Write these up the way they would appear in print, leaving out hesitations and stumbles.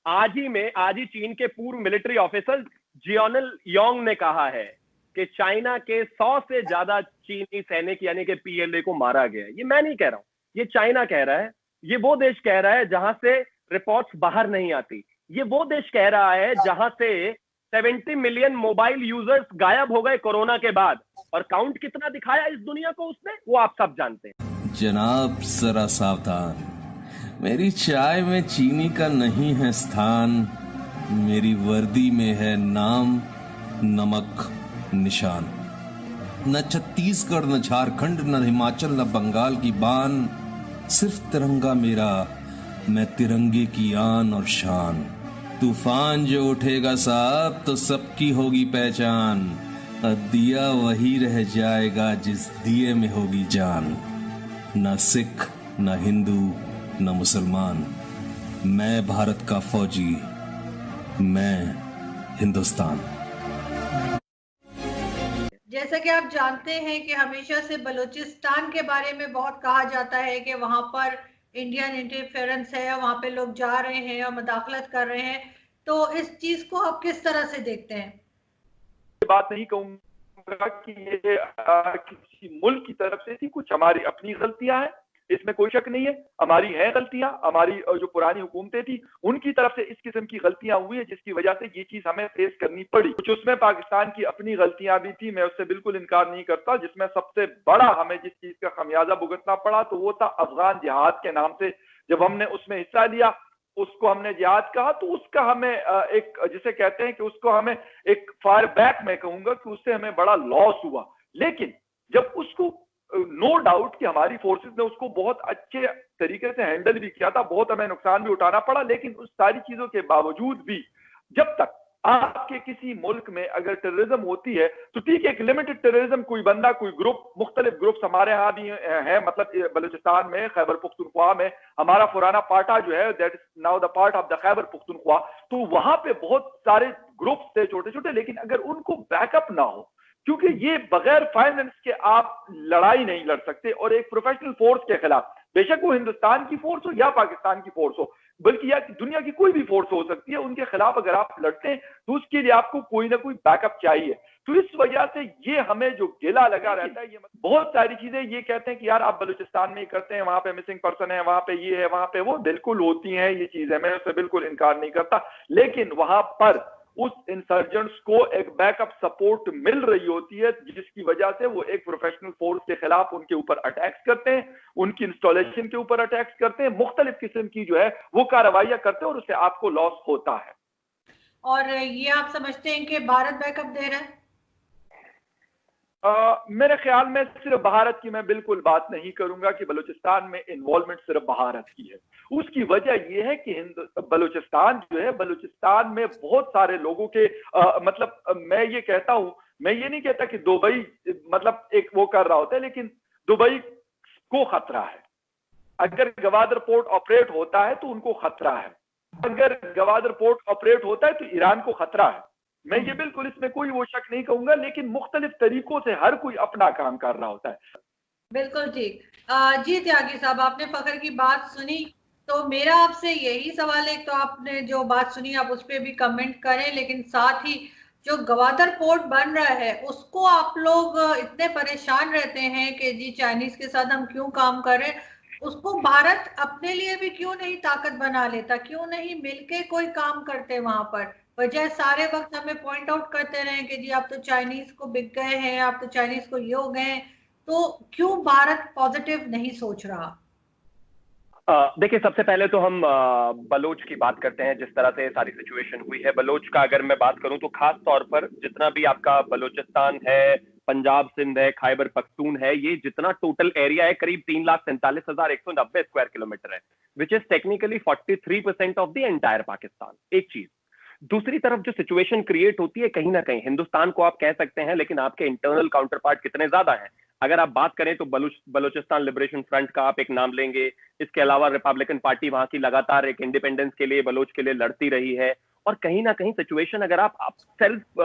आज ही चीन के पूर्व मिलिट्री ऑफिसर जियोनल योंग ने कहा है कि चाइना के 100 से ज्यादा चीनी सैनिक यानी कि पीएलए को मारा गया है। ये मैं नहीं कह रहा हूं, ये चाइना कह रहा है। ये वो देश कह रहा है जहां से रिपोर्ट्स बाहर नहीं आती। ये वो देश कह रहा है जहां से 70 मिलियन मोबाइल यूजर्स गायब हो गए कोरोना के बाद। और काउंट कितना दिखाया इस दुनिया को उसने, वो आप सब जानते हैं। जनाब जरा सावधान, मेरी चाय में चीनी का नहीं है स्थान, मेरी वर्दी में है नाम नमक निशान। न छत्तीसगढ़ न झारखंड न हिमाचल न बंगाल की बान, सिर्फ तिरंगा मेरा, मैं तिरंगे की आन और शान। तूफान जो उठेगा साहब तो सबकी होगी पहचान, दिया वही रह जाएगा जिस दिए में होगी जान। न सिख न हिंदू न मुसलमान, मैं भारत का फौजी, मैं हिंदुस्तान। जैसा कि आप जानते हैं कि हमेशा से बलूचिस्तान के बारे में बहुत कहा जाता है कि वहां पर इंडियन इंटरफेरेंस है, वहां पे लोग जा रहे हैं और मुदाखलत कर रहे हैं, तो इस चीज को आप किस तरह से देखते हैं? बात नहीं कहूंगा कि ये किसी मुल्क की तरफ से थी, कुछ हमारी अपनी गलतियां हैं, इसमें कोई शक नहीं है। हमारी हैं गलतियां, हमारी जो पुरानी हुकूमतें थी उनकी तरफ से इस किस्म की गलतियां हुई है जिसकी वजह से ये चीज हमें फेस करनी पड़ी। कुछ उसमें पाकिस्तान की अपनी गलतियां भी थी, मैं उससे बिल्कुल इनकार नहीं करता। जिसमें सबसे बड़ा हमें जिस चीज का खमियाजा भुगतना पड़ा तो वो था अफगान जिहाद के नाम से। जब हमने उसमें हिस्सा लिया, उसको हमने जिहाद कहा, तो उसका हमें एक जिसे कहते हैं कि उसको हमें एक फायर बैक मैं कहूंगा कि उससे हमें बड़ा लॉस हुआ। लेकिन जब उसको नो डाउट कि हमारी फोर्सेस ने उसको बहुत अच्छे तरीके से हैंडल भी किया था, बहुत हमें नुकसान भी उठाना पड़ा, लेकिन उस सारी चीजों के बावजूद भी जब तक आपके किसी मुल्क में अगर टेररिज्म होती है तो ठीक है, एक लिमिटेड टेररिज्म, कोई बंदा कोई ग्रुप, मुख्तलिफ ग्रुप्स हमारे यहाँ भी है, मतलब बलूचिस्तान में खैबर पुख्तनख्वा में हमारा पुराना पाटा जो है that is now the part of the Khyber Pakhtunkhwa, तो वहां पे बहुत सारे ग्रुप्स थे छोटे छोटे, लेकिन अगर उनको बैकअप ना हो, क्योंकि ये बगैर फाइनेंस के आप लड़ाई नहीं लड़ सकते। और एक प्रोफेशनल फोर्स के खिलाफ, बेशक वो हिंदुस्तान की फोर्स हो या पाकिस्तान की फोर्स हो, बल्कि या दुनिया की कोई भी फोर्स हो सकती है, उनके खिलाफ अगर आप लड़ते हैं तो उसके लिए आपको कोई ना कोई बैकअप चाहिए। तो इस वजह से ये हमें जो गिला लगा रहता है, ये बहुत सारी चीजें ये कहते हैं कि यार आप बलूचिस्तान में ही करते हैं, वहां पे मिसिंग पर्सन है, वहां पे ये है, वहां पे वो, बिल्कुल होती हैं ये चीजें, मैं उससे बिल्कुल इनकार नहीं करता। लेकिन वहां पर उस इंसर्जेंट्स को एक बैकअप सपोर्ट मिल रही होती है जिसकी वजह से वो एक प्रोफेशनल फोर्स के खिलाफ उनके ऊपर अटैक्स करते हैं, उनकी इंस्टॉलेशन के ऊपर अटैक्स करते हैं, मुख्तलिफ किस्म की जो है वो कार्रवाइयां करते हैं और उससे आपको लॉस होता है। और ये आप समझते हैं कि भारत बैकअप दे रहा है? मेरे ख्याल में सिर्फ भारत की मैं बिल्कुल बात नहीं करूंगा कि बलूचिस्तान में इन्वॉल्वमेंट सिर्फ भारत की है। उसकी वजह यह है कि बलूचिस्तान जो है, बलूचिस्तान में बहुत सारे लोगों के मतलब मैं ये कहता हूं, मैं ये नहीं कहता कि दुबई मतलब एक वो कर रहा होता है, लेकिन दुबई को खतरा है। अगर गवादर पोर्ट ऑपरेट होता है तो उनको खतरा है, अगर गवादर पोर्ट ऑपरेट होता है तो ईरान को खतरा है। मैं ये बिल्कुल इसमें कोई वो शक नहीं कहूंगा, लेकिन मुख्तलिफ तरीकों से हर कोई अपना काम कर रहा होता है। बिल्कुल ठीक। जी त्यागी साहब, आपने फखर की बात सुनी, तो मेरा आपसे यही सवाल है, तो आपने जो बात सुनी आप उस पर भी कमेंट करें, लेकिन साथ ही जो गवादर पोर्ट बन रहा है उसको आप लोग इतने परेशान रहते हैं कि जी चाइनीज के साथ हम क्यों काम करें, उसको भारत अपने लिए भी क्यों नहीं ताकत बना लेता, क्यों नहीं मिलके कोई काम करते वहां पर, बजाय सारे वक्त हमें पॉइंट आउट करते रहे कि जी आप तो चाइनीज को बिक गए हैं, आप तो चाइनीज को ये हो गए हैं, तो क्यों भारत पॉजिटिव नहीं सोच रहा? देखिए, सबसे पहले तो हम बलोच की बात करते हैं। जिस तरह से सारी सिचुएशन हुई है बलोच का, अगर मैं बात करूं तो खास तौर पर जितना भी आपका बलोचिस्तान है, पंजाब सिंध है, खैबर पख्तून है, ये जितना टोटल एरिया है करीब 3,47,190 स्क्वायर किलोमीटर है, which is technically 43% of the entire Pakistan. एक चीज। दूसरी तरफ जो सिचुएशन क्रिएट होती है, कहीं ना कहीं हिंदुस्तान को आप कह सकते हैं, लेकिन आपके इंटरनल काउंटर पार्ट कितने ज्यादा हैं। अगर आप बात करें तो बलूचिस्तान लिबरेशन फ्रंट का आप एक नाम लेंगे, इसके अलावा रिपब्लिकन पार्टी वहां की लगातार एक इंडिपेंडेंस के लिए, बलोच के लिए लड़ती रही है। और कहीं ना कहीं सिचुएशन अगर आप सेल्फ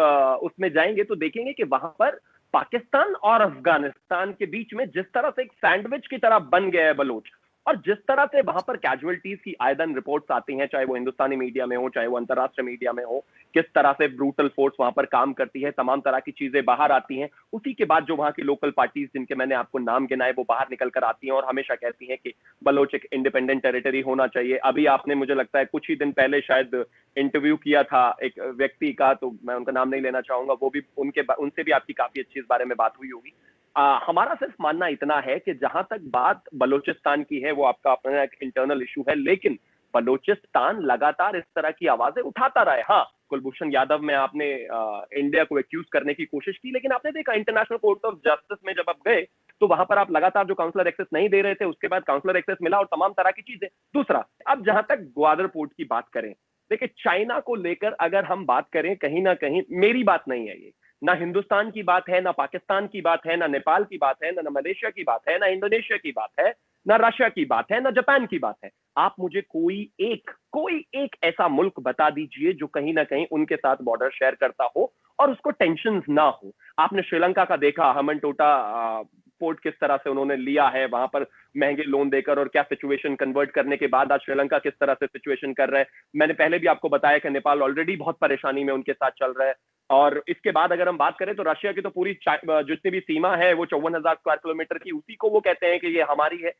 उसमें जाएंगे तो देखेंगे कि वहां पर पाकिस्तान और अफगानिस्तान के बीच में जिस तरह से एक सैंडविच की तरह बन गया है बलोच, और जिस तरह से वहां पर कैजुअलिटीज की आए दिन रिपोर्ट्स आती हैं, चाहे वो हिंदुस्तानी मीडिया में हो, चाहे वो अंतर्राष्ट्रीय मीडिया में हो, किस तरह से ब्रूटल फोर्स वहां पर काम करती है, तमाम तरह की चीजें बाहर आती हैं। उसी के बाद जो वहां की लोकल पार्टीज जिनके मैंने आपको नाम गिनाए, वो बाहर निकल कर आती हैं और हमेशा कहती हैं कि बलोच एक इंडिपेंडेंट टेरिटरी होना चाहिए। अभी आपने, मुझे लगता है कुछ ही दिन पहले शायद इंटरव्यू किया था एक व्यक्ति का, तो मैं उनका नाम नहीं लेना चाहूंगा, वो भी उनसे भी आपकी काफी अच्छी इस बारे में बात हुई होगी। हमारा सिर्फ मानना इतना है कि जहां तक बात बलूचिस्तान की है, वो आपका अपना एक इंटरनल इशू है, लेकिन बलूचिस्तान लगातार इस तरह की आवाजें उठाता रहा है। हाँ, कुलभूषण यादव में आपने इंडिया को एक्यूज करने की कोशिश की, लेकिन आपने देखा इंटरनेशनल कोर्ट ऑफ जस्टिस में जब आप गए तो वहां पर आप लगातार जो काउंसलर एक्सेस नहीं दे रहे थे, उसके बाद काउंसलर एक्सेस मिला और तमाम तरह की चीजें। दूसरा, अब जहां तक ग्वादर पोर्ट की बात करें, देखिए चाइना को लेकर अगर हम बात करें, कहीं ना कहीं मेरी बात नहीं है ये, ना हिंदुस्तान की बात है, ना पाकिस्तान की बात है, ना नेपाल की बात है, ना मलेशिया की बात है, ना इंडोनेशिया की बात है, ना रशिया की बात है, ना जापान की बात है। आप मुझे कोई एक ऐसा मुल्क बता दीजिए जो कहीं ना कहीं उनके साथ बॉर्डर शेयर करता हो और उसको टेंशन ना हो। आपने श्रीलंका का देखा, हमनटोटा पोर्ट किस तरह से उन्होंने लिया है, वहां पर महंगे लोन देकर, और क्या सिचुएशन कन्वर्ट करने के बाद आज श्रीलंका किस तरह से सिचुएशन कर रहा है। मैंने पहले भी आपको बताया कि नेपाल ऑलरेडी बहुत परेशानी में उनके साथ चल रहा है। और इसके बाद अगर हम बात करें तो रशिया की तो पूरी जितनी भी सीमा है वो 54,000 स्क्वायर किलोमीटर की, उसी को वो कहते हैं कि ये हमारी है।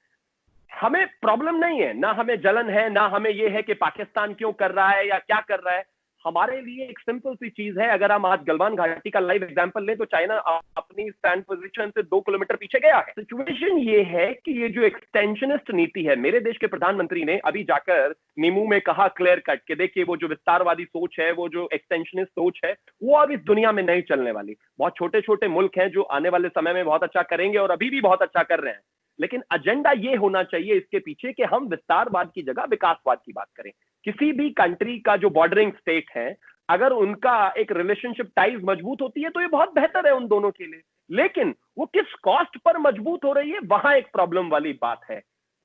हमें प्रॉब्लम नहीं है, ना हमें जलन है, ना हमें ये है कि पाकिस्तान क्यों कर रहा है या क्या कर रहा है। हमारे लिए एक सिंपल सी चीज है, अगर हम आज गलवान घाटी का लाइव एग्जांपल लें तो चाइना अपनी स्टैंड पोजीशन से 2 किलोमीटर पीछे गया है। सिचुएशन ये है कि ये जो एक्सटेंशनिस्ट नीति है, मेरे देश के प्रधानमंत्री ने अभी जाकर नीमू में कहा क्लियर कट कि देखिए वो जो विस्तारवादी सोच है, वो जो एक्सटेंशनिस्ट सोच है, वो अब इस दुनिया में नहीं चलने वाली। बहुत छोटे छोटे मुल्क हैं जो आने वाले समय में बहुत अच्छा करेंगे और अभी भी बहुत अच्छा कर रहे हैं, लेकिन एजेंडा ये होना चाहिए इसके पीछे कि हम विस्तारवाद की जगह विकासवाद की बात करें। किसी भी कंट्री का जो बॉर्डरिंग स्टेट है, अगर उनका एक रिलेशनशिप टाइज मजबूत होती है तो ये बहुत बेहतर है उन दोनों के लिए, लेकिन वो किस कॉस्ट पर मजबूत हो रही है, वहां एक प्रॉब्लम वाली बात है।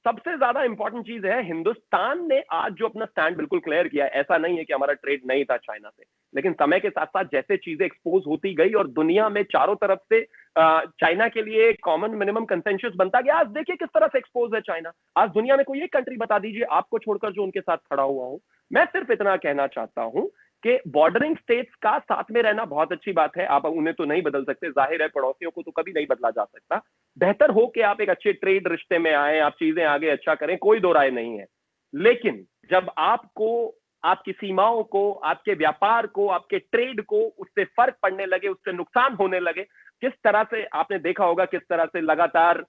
सबसे ज्यादा इंपॉर्टेंट चीज है, हिंदुस्तान ने आज जो अपना स्टैंड बिल्कुल क्लियर किया है। ऐसा नहीं है कि हमारा ट्रेड नहीं था चाइना से, लेकिन समय के साथ साथ जैसे चीजें एक्सपोज होती गई और दुनिया में चारों तरफ से चाइना के लिए कॉमन मिनिमम कंसेंसस बनता गया, आज देखिए किस तरह से एक्सपोज है चाइना। आज दुनिया में कोई एक कंट्री बता दीजिए आपको छोड़कर जो उनके साथ खड़ा हुआ हो। मैं सिर्फ इतना कहना चाहता हूं कि बॉर्डरिंग स्टेट्स का साथ में रहना बहुत अच्छी बात है, आप उन्हें तो नहीं बदल सकते, जाहिर है पड़ोसियों को तो कभी नहीं बदला जा सकता। बेहतर हो कि आप एक अच्छे ट्रेड रिश्ते में आए, आप चीजें आगे अच्छा करें, कोई दो राय नहीं है। लेकिन जब आपको आपकी सीमाओं को, आपके व्यापार को, आपके ट्रेड को उससे फर्क पड़ने लगे, उससे नुकसान होने लगे, किस तरह से आपने देखा होगा किस तरह से लगातार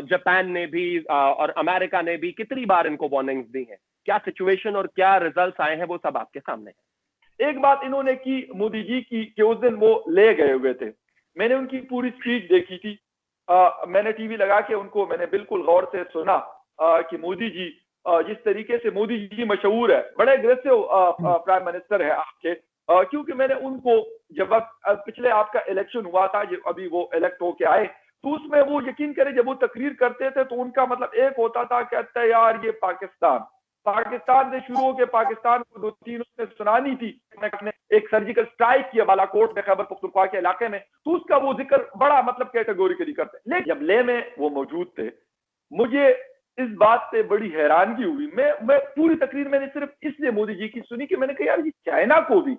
जापान ने भी और अमेरिका ने भी कितनी बार इनको वार्निंग्स दी हैं। क्या सिचुएशन और क्या रिजल्ट्स आए हैं वो सब आपके सामने है। एक बात इन्होंने की मोदी जी की कि उस दिन वो ले गए हुए थे, मैंने उनकी पूरी स्पीच देखी थी। मैंने टीवी लगा के उनको मैंने बिल्कुल गौर से सुना कि मोदी जी जिस तरीके से मोदी जी मशहूर है, बड़े अग्रेसिव प्राइम मिनिस्टर है आपके, क्योंकि मैंने उनको जब पिछले आपका इलेक्शन हुआ था, अभी वो इलेक्ट होके आए, तो उसमें वो यकीन करें जब वो तकरीर करते थे तो उनका मतलब एक होता था, कहते हैं यार ये पाकिस्तान से शुरू होकर पाकिस्तान को 2-3 उसने सुनानी थी, एक सर्जिकल स्ट्राइक किया बालाकोट में, खैबर पख्तूनख्वा के इलाके में, तो उसका वो जिक्र बड़ा मतलब कैटेगोरिकली करते। लेकिन जब ले में वो मौजूद थे, मुझे इस बात से बड़ी हैरानगी हुई। मैं पूरी तकरीर मैंने सिर्फ इसलिए मोदी जी की सुनी कि मैंने कहा यार ये चाइना को भी,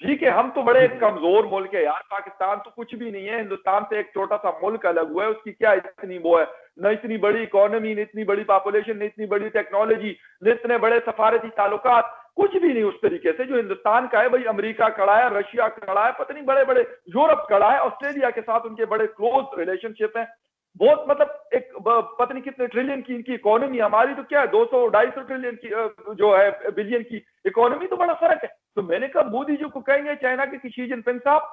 ठीक है हम तो बड़े कमजोर मुल्क है यार, पाकिस्तान तो कुछ भी नहीं है, हिंदुस्तान से एक छोटा सा मुल्क अलग हुआ है, उसकी क्या इतनी वो है, न इतनी बड़ी इकोनॉमी, न इतनी बड़ी पॉपुलेशन, न इतनी बड़ी टेक्नोलॉजी, न इतने बड़े सफारती ताल्लुकात, कुछ भी नहीं उस तरीके से जो हिंदुस्तान का है। भाई अमेरिका खड़ा है, रशिया खड़ा है, पता नहीं बड़े बड़े यूरोप खड़ा है, ऑस्ट्रेलिया के साथ उनके बड़े क्लोज रिलेशनशिप है, बहुत मतलब एक पता नहीं कितने ट्रिलियन की इनकी इकोनॉमी, हमारी तो क्या है 200-250 ट्रिलियन की जो है बिलियन की इकोनॉमी, तो बड़ा फर्क है। तो मैंने कहा मोदी जी को कहेंगे चाइना के शी जिनपिंग साहब,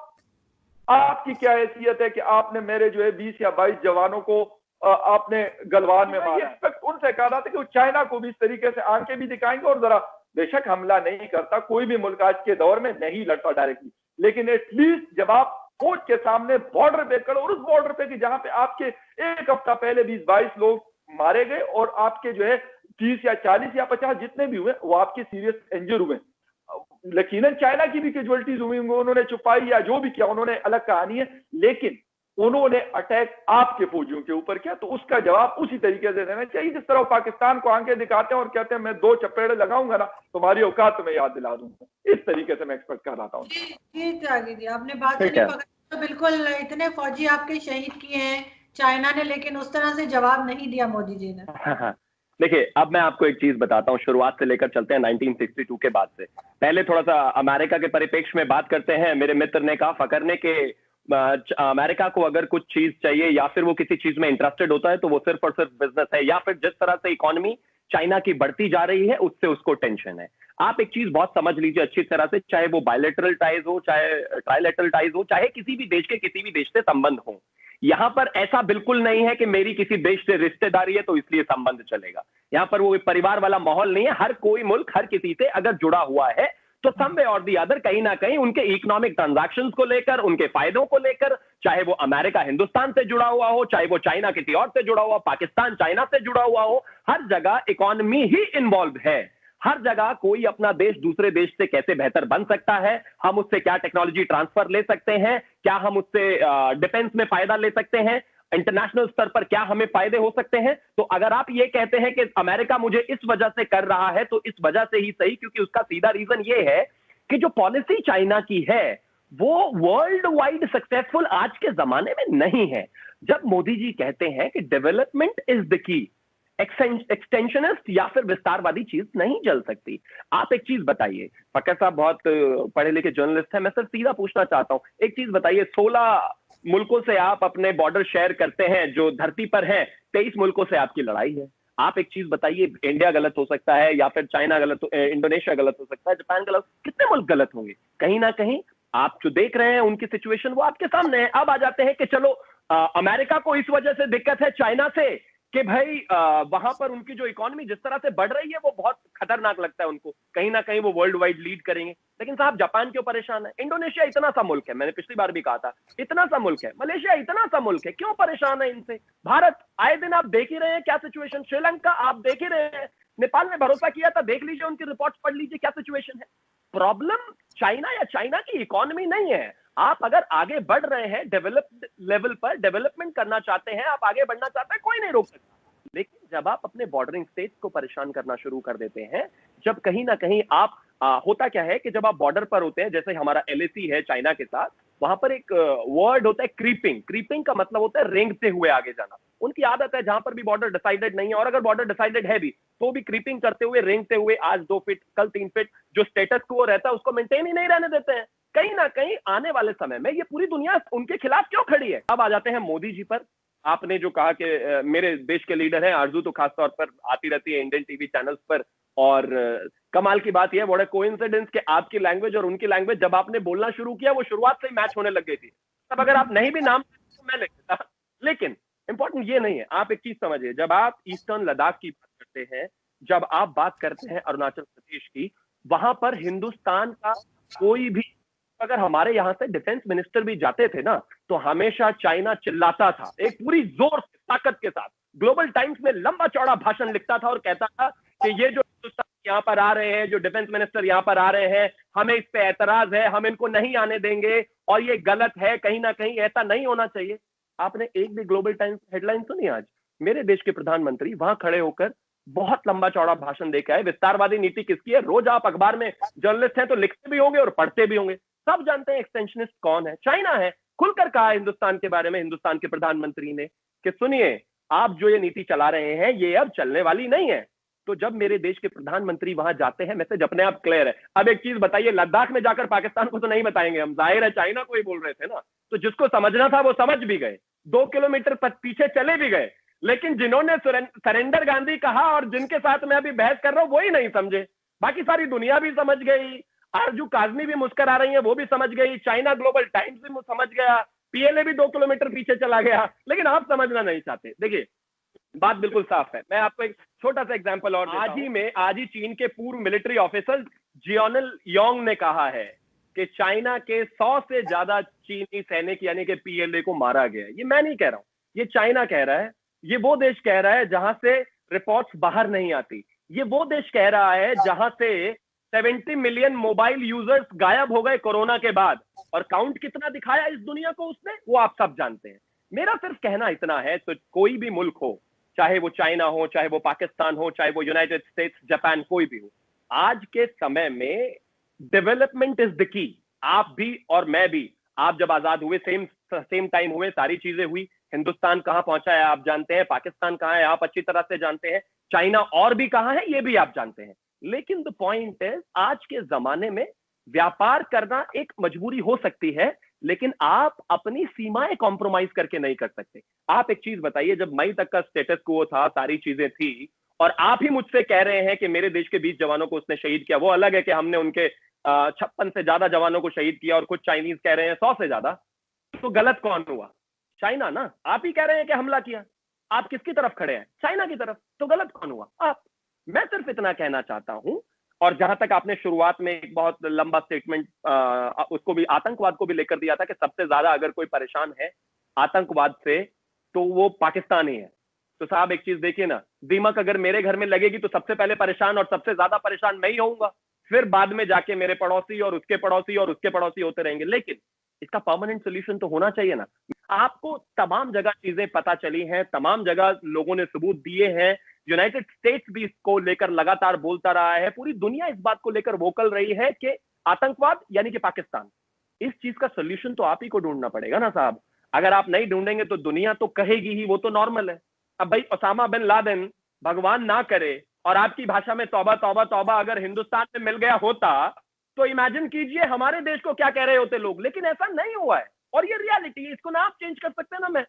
आपकी क्या हैसियत है कि आपने मेरे जो है 20 या 22 जवानों को आपने गलवान में मारा। एक्सपेक्ट उनसे कहा था कि वो चाइना को भी इस तरीके से आंखें भी दिखाएंगे और जरा, बेशक हमला नहीं करता, कोई भी मुल्क आज के दौर में नहीं लड़ता डायरेक्टली, लेकिन एटलीस्ट जब आप फौज के सामने बॉर्डर पे खड़े, और उस बॉर्डर पे कि जहां पे आपके एक हफ्ता पहले 20-22 लोग मारे गए और आपके जो है 30 या 40 या 50 जितने भी हुए वो आपके सीरियस इंजर हुए। यकीनन चाइना की भी कैजुअलिटीज हुई, उन्होंने छुपाई या जो भी किया उन्होंने अलग कहानी है, लेकिन उन्होंने अटैक आपके फौजियों के ऊपर किया, तो उसका जवाब उसी तरीके से देना चाहिए जिस तरह वो पाकिस्तान को आंखें दिखाते हैं और कहते हैं मैं 2 चपेड़े लगाऊंगा ना तुम्हारी औकात में याद दिला दूंगा। इस तरीके से मैं एक्सपेक्ट कर रहा था। जी त्यागी जी, आपने बात ठीक सुनी है। तो बिल्कुल इतने फौजी आपके शहीद किए हैं चाइना ने, लेकिन उस तरह से जवाब नहीं दिया मोदी जी ने। देखिए, अब मैं आपको एक चीज बताता हूँ, शुरुआत से लेकर चलते हैं 1962 के बाद से। पहले थोड़ा सा अमेरिका के परिप्रेक्ष्य में बात करते हैं। मेरे मित्र ने कहा, फकर ने, कि अमेरिका को अगर कुछ चीज चाहिए या फिर वो किसी चीज में इंटरेस्टेड होता है तो वो सिर्फ और सिर्फ बिजनेस है, या फिर जिस तरह से इकोनॉमी चाइना की बढ़ती जा रही है उससे उसको टेंशन है। आप एक चीज बहुत समझ लीजिए अच्छी तरह से, चाहे वो बायलैटरल टाइज हो, चाहे ट्राइलैटरल टाइज हो, चाहे किसी भी देश के किसी भी देश से संबंध हो, यहां पर ऐसा बिल्कुल नहीं है कि मेरी किसी देश से रिश्तेदारी है तो इसलिए संबंध चलेगा। यहां पर वो परिवार वाला माहौल नहीं है। हर कोई मुल्क हर किसी से अगर जुड़ा हुआ है तो सम वे और दी अदर कहीं ना कहीं उनके इकोनॉमिक ट्रांजैक्शंस को लेकर, उनके फायदों को लेकर, चाहे वो अमेरिका हिंदुस्तान से जुड़ा हुआ हो, चाहे वो चाइना किसी और से जुड़ा हुआ, पाकिस्तान चाइना से जुड़ा हुआ हो, हर जगह इकोनॉमी ही इन्वॉल्व है। हर जगह कोई अपना देश दूसरे देश से कैसे बेहतर बन सकता है, हम उससे क्या टेक्नोलॉजी ट्रांसफर ले सकते हैं, क्या हम उससे डिफेंस में फायदा ले सकते हैं, इंटरनेशनल स्तर पर क्या हमें फायदे हो सकते हैं। तो अगर आप ये कहते हैं कि अमेरिका मुझे इस वजह से कर रहा है तो इस वजह से ही सही, क्योंकि उसका सीधा रीजन ये है कि जो पॉलिसी चाइना की है वो वर्ल्ड वाइड सक्सेसफुल आज के जमाने में नहीं है। जब मोदी जी कहते हैं कि डेवलपमेंट इज द की, एक्सटेंशनिस्ट या फिर विस्तारवादी चीज नहीं चल सकती। आप एक चीज बताइए, फकर साहब बहुत पढ़े लिखे जर्नलिस्ट हैं, मैं सिर्फ सीधा पूछना चाहता हूं, एक चीज बताइए, 16 मुल्कों से आप अपने बॉर्डर शेयर करते हैं जो धरती पर हैं, 23 मुल्कों से आपकी लड़ाई है। आप एक चीज बताइए, इंडिया गलत हो सकता है या फिर चाइना गलत, इंडोनेशिया गलत हो सकता है, जापान गलत, कितने मुल्क गलत होंगे? कहीं ना कहीं आप जो देख रहे हैं उनकी सिचुएशन वो आपके सामने है। अब आ जाते हैं कि चलो अमेरिका को इस वजह से दिक्कत है चाइना से कि भाई वहां पर उनकी जो इकोनॉमी जिस तरह से बढ़ रही है वो बहुत खतरनाक लगता है उनको, कहीं ना कहीं वो वर्ल्ड वाइड लीड करेंगे। लेकिन साहब जापान क्यों परेशान है? इंडोनेशिया इतना सा मुल्क है, मैंने पिछली बार भी कहा था, इतना सा मुल्क है। मलेशिया इतना सा मुल्क है, क्यों परेशान है इनसे? भारत आए दिन आप देख ही रहे हैं क्या सिचुएशन, श्रीलंका आप देख ही रहे हैं, नेपाल ने भरोसा किया था, देख लीजिए उनकी रिपोर्ट्स पढ़ लीजिए क्या सिचुएशन है। प्रॉब्लम चाइना या चाइना की इकोनॉमी नहीं है। आप अगर आगे बढ़ रहे हैं, डेवलप्ड लेवल पर डेवलपमेंट करना चाहते हैं, आप आगे बढ़ना चाहते हैं, कोई नहीं रोक सकता। लेकिन जब आप अपने बॉर्डरिंग स्टेट्स को परेशान करना शुरू कर देते हैं, जब कहीं ना कहीं आप होता क्या है कि जब आप बॉर्डर पर होते हैं, जैसे हमारा एलएसी है चाइना के साथ, वहां पर एक वर्ड होता है क्रीपिंग। क्रीपिंग का मतलब होता है रेंगते हुए आगे जाना। उनकी आदत है जहां पर भी बॉर्डर डिसाइडेड नहीं है, और अगर बॉर्डर डिसाइडेड है भी तो भी क्रीपिंग करते हुए, रेंगते हुए, आज 2 फीट कल 3 फीट, जो स्टेटस को रहता है उसको मेंटेन ही नहीं रहने देते हैं। कहीं ना कहीं आने वाले समय में ये पूरी दुनिया उनके खिलाफ क्यों खड़ी है? अब आ जाते हैं मोदी जी पर। आपने जो कहा कि मेरे देश के लीडर हैं, आरजू तो खासतौर पर आती रहती है इंडियन टीवी चैनल्स पर, और कमाल की बात यह, बड़ा कोइंसिडेंस कि आपकी लैंग्वेज और उनकी लैंग्वेज जब आपने बोलना शुरू किया वो शुरुआत से ही मैच होने लग गई थी। तब अगर आप नहीं भी नाम तो मैं लिख देता। लेकिन इंपॉर्टेंट ये नहीं है, आप एक चीज समझिए, जब आप ईस्टर्न लद्दाख की बात करते हैं, जब आप बात करते हैं अरुणाचल प्रदेश की, वहां पर हिंदुस्तान का कोई भी, अगर हमारे यहां से डिफेंस मिनिस्टर भी जाते थे ना, तो हमेशा चाइना चिल्लाता था, एक पूरी जोर से ताकत के साथ ग्लोबल टाइम्स में लंबा चौड़ा भाषण लिखता था और कहता था कि ये जो हिंदुस्तान यहाँ पर आ रहे हैं, जो डिफेंस मिनिस्टर यहाँ पर आ रहे हैं, हमें इस पे एतराज है, हम इनको नहीं आने देंगे और ये गलत है, कहीं ना कहीं ऐसा नहीं होना चाहिए। आपने एक भी ग्लोबल टाइम्स हेडलाइन सुनी आज? मेरे देश के प्रधानमंत्री वहां खड़े होकर बहुत लंबा चौड़ा भाषण देकर आए। विस्तारवादी नीति किसकी है? रोज आप अखबार में जर्नलिस्ट हैं तो लिखते भी होंगे और पढ़ते भी होंगे, सब जानते हैं एक्सटेंशनिस्ट कौन है, चाइना है। खुलकर कहा हिंदुस्तान के बारे में हिंदुस्तान के प्रधानमंत्री ने कि सुनिए, आप जो ये नीति चला रहे हैं ये अब चलने वाली नहीं है। तो जब मेरे देश के प्रधानमंत्री वहां जाते हैं, मैसेज अपने आप क्लियर है। अब एक चीज बताइए, लद्दाख में जाकर पाकिस्तान को तो नहीं बताएंगे हम, जाहिर है चाइना को ही बोल रहे थे ना, तो जिसको समझना था वो समझ भी गए, 2 किलोमीटर पीछे चले भी गए। लेकिन जिन्होंने सरेंडर गांधी कहा और जिनके साथ मैं अभी बहस कर रहा हूं वही नहीं समझे, बाकी सारी दुनिया भी समझ गई, आरजू काजमी भी मुस्कुरा रही है वो भी समझ गई, चाइना ग्लोबल टाइम्स भी समझ गया, पीएलए भी 2 किलोमीटर पीछे चला गया, लेकिन आप समझना नहीं चाहते। देखिए बात बिल्कुल साफ है। मैं आपको एक छोटा सा एग्जांपल और देता हूं। आज ही चीन के पूर्व मिलिट्री ऑफिसर जियोनल योंग ने कहा है कि चाइना के 100 से ज्यादा चीनी सैनिक यानी कि पीएलए को मारा गया। ये मैं नहीं कह रहा हूं, ये चाइना कह रहा है, ये वो देश कह रहा है जहां से रिपोर्ट्स बाहर नहीं आती, ये वो देश कह रहा है जहां से 70 मिलियन मोबाइल यूजर्स गायब हो गए कोरोना के बाद, और काउंट कितना दिखाया इस दुनिया को उसने, वो आप सब जानते हैं। मेरा सिर्फ कहना इतना है, तो कोई भी मुल्क हो, चाहे वो चाइना हो, चाहे वो पाकिस्तान हो, चाहे वो यूनाइटेड स्टेट्स, जापान, कोई भी हो, आज के समय में डेवलपमेंट इज द की। आप भी और मैं भी, आप जब आजाद हुए सेम टाइम हुए, सारी चीजें हुई। हिंदुस्तान कहां पहुंचा है आप जानते हैं, पाकिस्तान कहां है आप अच्छी तरह से जानते हैं, चाइना और भी कहां है ये भी आप जानते हैं। लेकिन द पॉइंट इज, आज के जमाने में व्यापार करना एक मजबूरी हो सकती है, लेकिन आप अपनी सीमाएं कॉम्प्रोमाइज करके नहीं कर सकते। आप एक चीज बताइए, जब मई तक का स्टेटस क्वो था, सारी चीजें थी, और आप ही मुझसे कह रहे हैं कि मेरे देश के 20 जवानों को उसने शहीद किया, वो अलग है कि हमने उनके 56 से ज्यादा जवानों को शहीद किया और कुछ चाइनीज कह रहे हैं 100 से ज्यादा, तो गलत कौन हुआ? चाइना ना। आप ही कह रहे हैं कि हमला किया, आप किसकी तरफ खड़े हैं? चाइना की तरफ। तो गलत कौन हुआ? आप। मैं सिर्फ इतना कहना चाहता हूं। और जहां तक आपने शुरुआत में एक बहुत लंबा स्टेटमेंट उसको भी, आतंकवाद को भी लेकर दिया था कि सबसे ज्यादा अगर कोई परेशान है आतंकवाद से तो वो पाकिस्तान ही है। तो साहब एक चीज देखिए ना, दीमक अगर मेरे घर में लगेगी तो सबसे पहले परेशान और सबसे ज्यादा परेशान मैं ही होऊंगा, फिर बाद में जाके मेरे पड़ोसी और उसके पड़ोसी और उसके पड़ोसी होते रहेंगे। लेकिन इसका परमानेंट सोल्यूशन तो होना चाहिए ना। आपको तमाम जगह चीजें पता चली हैं, तमाम जगह लोगों ने सबूत दिए हैं, यूनाइटेड स्टेट्स भी इसको लेकर लगातार बोलता रहा है, पूरी दुनिया इस बात को लेकर वोकल रही है कि आतंकवाद यानी कि पाकिस्तान, इस चीज का सोल्यूशन तो आप ही को ढूंढना पड़ेगा ना साहब। अगर आप नहीं ढूंढेंगे तो दुनिया तो कहेगी ही, वो तो नॉर्मल है। अब भाई ओसामा बिन लादेन, भगवान ना करे और आपकी भाषा में तौबा तौबा तौबा, अगर हिंदुस्तान में मिल गया होता तो इमेजिन कीजिए हमारे देश को क्या कह रहे होते लोग। लेकिन ऐसा नहीं हुआ है और ये रियलिटी है, इसको ना आप चेंज कर सकते ना मैं।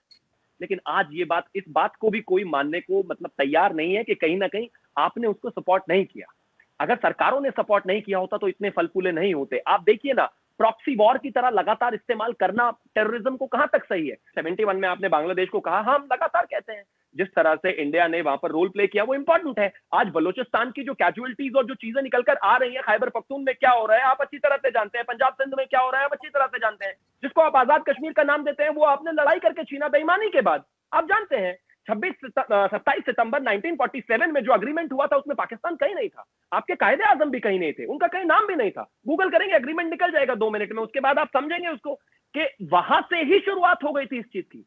लेकिन आज ये बात, इस बात को भी कोई मानने को मतलब तैयार नहीं है कि कहीं ना कहीं आपने उसको सपोर्ट नहीं किया। अगर सरकारों ने सपोर्ट नहीं किया होता तो इतने फल फूले नहीं होते। आप देखिए ना, प्रॉक्सी वॉर की तरह लगातार इस्तेमाल करना टेररिज्म को कहां तक सही है? 71 में आपने बांग्लादेश को कहा, हम लगातार कहते हैं। जिस तरह से इंडिया ने वहां पर रोल प्ले किया वो इंपॉर्टेंट है। आज बलूचिस्तान की जो कैजुअलिटीज और जो चीजें निकल कर आ रही है, खैबर पख्तून में क्या हो रहा है आप अच्छी तरह से जानते हैं, पंजाब सिंध में क्या हो रहा है आप अच्छी तरह से जानते हैं। जिसको आप आजाद कश्मीर का नाम देते हैं वो आपने लड़ाई करके छीना बेईमानी के बाद, आप जानते हैं। 27 सितंबर 1947 में जो अग्रीमेंट हुआ था उसमें पाकिस्तान कहीं नहीं था, आपके कायदे आजम भी कहीं नहीं थे, उनका कहीं नाम भी नहीं था। गूगल करेंगे, अग्रीमेंट निकल जाएगा 2 मिनट में, उसके बाद आप समझेंगे उसको कि वहां से ही शुरुआत हो गई थी इस चीज की।